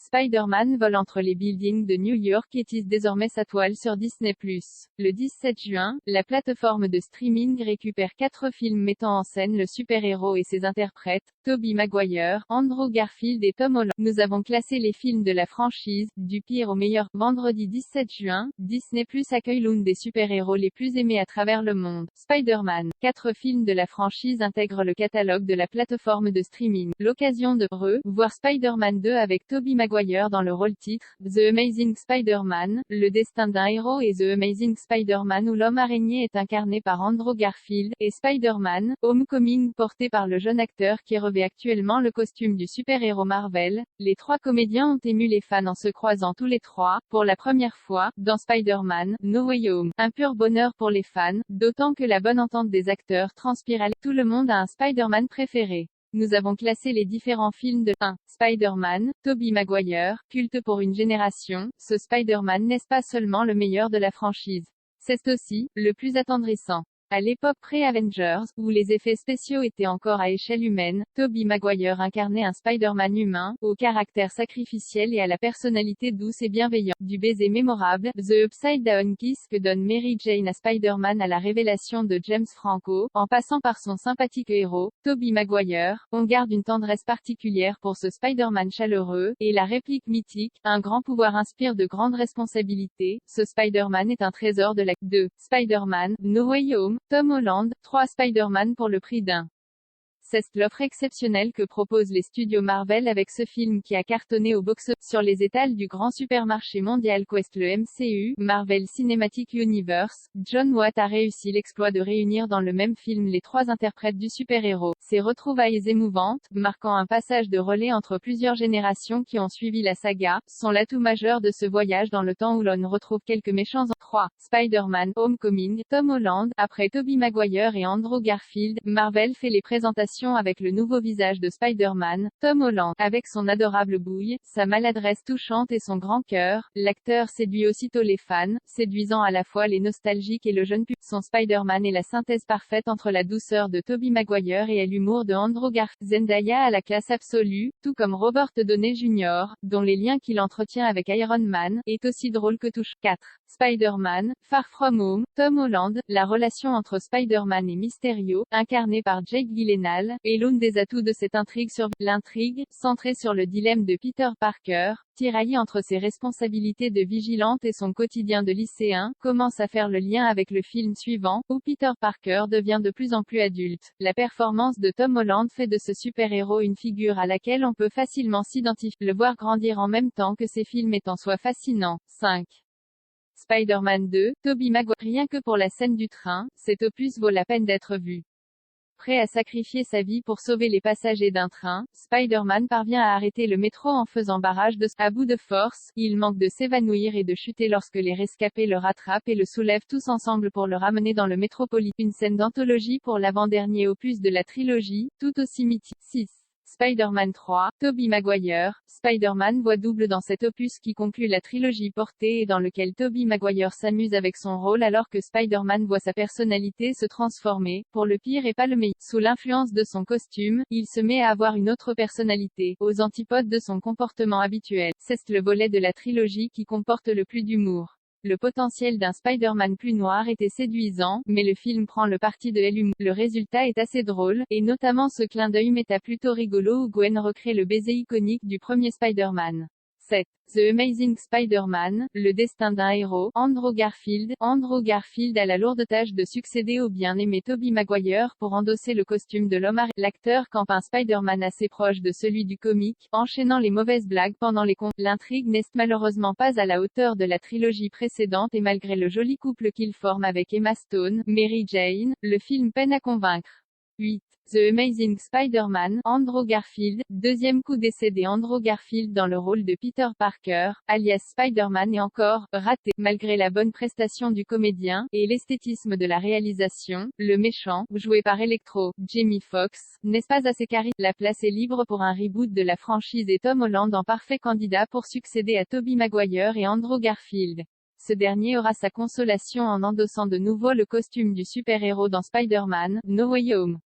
Spider-Man vole entre les buildings de New York et tisse désormais sa toile sur Disney+. Le 17 juin, la plateforme de streaming récupère 4 films mettant en scène le super-héros et ses interprètes, Tobey Maguire, Andrew Garfield et Tom Holland. Nous avons classé les films de la franchise, du pire au meilleur. Vendredi 17 juin, Disney+ accueille l'une des super-héros les plus aimés à travers le monde, Spider-Man. 4 films de la franchise intègrent le catalogue de la plateforme de streaming. L'occasion de voir Spider-Man 2 avec Tobey Maguire dans le rôle-titre, The Amazing Spider-Man, le destin d'un héros et The Amazing Spider-Man où l'homme araignée est incarné par Andrew Garfield, et Spider-Man, Homecoming porté par le jeune acteur qui revêt actuellement le costume du super-héros Marvel. Les 3 comédiens ont ému les fans en se croisant tous les 3, pour la première fois, dans Spider-Man, No Way Home. Un pur bonheur pour les fans, d'autant que la bonne entente des acteurs transpire à tout le monde a un Spider-Man préféré. Nous avons classé les différents films de 1. Spider-Man, Tobey Maguire, culte pour une génération, ce Spider-Man n'est pas seulement le meilleur de la franchise. C'est aussi, le plus attendrissant. À l'époque pré-Avengers, où les effets spéciaux étaient encore à échelle humaine, Tobey Maguire incarnait un Spider-Man humain, au caractère sacrificiel et à la personnalité douce et bienveillante. Du baiser mémorable, The Upside Down Kiss que donne Mary Jane à Spider-Man à la révélation de James Franco, en passant par son sympathique héros, Tobey Maguire, on garde une tendresse particulière pour ce Spider-Man chaleureux, et la réplique mythique, un grand pouvoir inspire de grandes responsabilités, ce Spider-Man est un trésor de la 2. Spider-Man, No Way Home, Tom Holland, 3 Spider-Man pour le prix d'un. C'est l'offre exceptionnelle que proposent les studios Marvel avec ce film qui a cartonné au box-office. Sur les étals du grand supermarché mondial qu'est le MCU, Marvel Cinematic Universe, John Watt a réussi l'exploit de réunir dans le même film les 3 interprètes du super-héros. Ces retrouvailles émouvantes, marquant un passage de relais entre plusieurs générations qui ont suivi la saga, sont l'atout majeur de ce voyage dans le temps où l'on retrouve quelques méchants en 3. Spider-Man, Homecoming, Tom Holland, après Tobey Maguire et Andrew Garfield, Marvel fait les présentations avec le nouveau visage de Spider-Man, Tom Holland. Avec son adorable bouille, sa maladresse touchante et son grand cœur, l'acteur séduit aussitôt les fans, séduisant à la fois les nostalgiques et le jeune public. Son Spider-Man est la synthèse parfaite entre la douceur de Tobey Maguire et l'humour de Andrew Garfield. Zendaya a la classe absolue, tout comme Robert Downey Jr., dont les liens qu'il entretient avec Iron Man, est aussi drôle que touchant. 4. Spider-Man, Far From Home, Tom Holland, la relation entre Spider-Man et Mysterio, incarné par Jake Gyllenhaal, est l'un des atouts de cette intrigue l'intrigue, centrée sur le dilemme de Peter Parker, tiraillé entre ses responsabilités de vigilante et son quotidien de lycéen, commence à faire le lien avec le film suivant, où Peter Parker devient de plus en plus adulte. La performance de Tom Holland fait de ce super-héros une figure à laquelle on peut facilement s'identifier. Le voir grandir en même temps que ses films est en soi fascinant. 5. Spider-Man 2, Tobey Maguire. Rien que pour la scène du train, cet opus vaut la peine d'être vu. Prêt à sacrifier sa vie pour sauver les passagers d'un train, Spider-Man parvient à arrêter le métro en faisant barrage à bout de force, il manque de s'évanouir et de chuter lorsque les rescapés le rattrapent et le soulèvent tous ensemble pour le ramener dans le métropolitain. Une scène d'anthologie pour l'avant-dernier opus de la trilogie, tout aussi mythique. 6. Spider-Man 3, Tobey Maguire. Spider-Man voit double dans cet opus qui conclut la trilogie portée et dans lequel Tobey Maguire s'amuse avec son rôle alors que Spider-Man voit sa personnalité se transformer, pour le pire et pas le meilleur. Sous l'influence de son costume, il se met à avoir une autre personnalité, aux antipodes de son comportement habituel. C'est le volet de la trilogie qui comporte le plus d'humour. Le potentiel d'un Spider-Man plus noir était séduisant, mais le film prend le parti de l'humour. Le résultat est assez drôle, et notamment ce clin d'œil méta plutôt rigolo où Gwen recrée le baiser iconique du premier Spider-Man. 7. The Amazing Spider-Man, le destin d'un héros, Andrew Garfield. Andrew Garfield a la lourde tâche de succéder au bien-aimé Tobey Maguire pour endosser le costume de l'homme araignée. L'acteur campe un Spider-Man assez proche de celui du comique, enchaînant les mauvaises blagues pendant les L'intrigue n'est malheureusement pas à la hauteur de la trilogie précédente et malgré le joli couple qu'il forme avec Emma Stone, Mary Jane, le film peine à convaincre. 8. The Amazing Spider-Man, Andrew Garfield, deuxième coup décédé Andrew Garfield dans le rôle de Peter Parker, alias Spider-Man est encore raté. Malgré la bonne prestation du comédien, et l'esthétisme de la réalisation, le méchant, joué par Jamie Foxx, n'est pas assez charismatique. La place est libre pour un reboot de la franchise et Tom Holland en parfait candidat pour succéder à Tobey Maguire et Andrew Garfield. Ce dernier aura sa consolation en endossant de nouveau le costume du super-héros dans Spider-Man, No Way Home.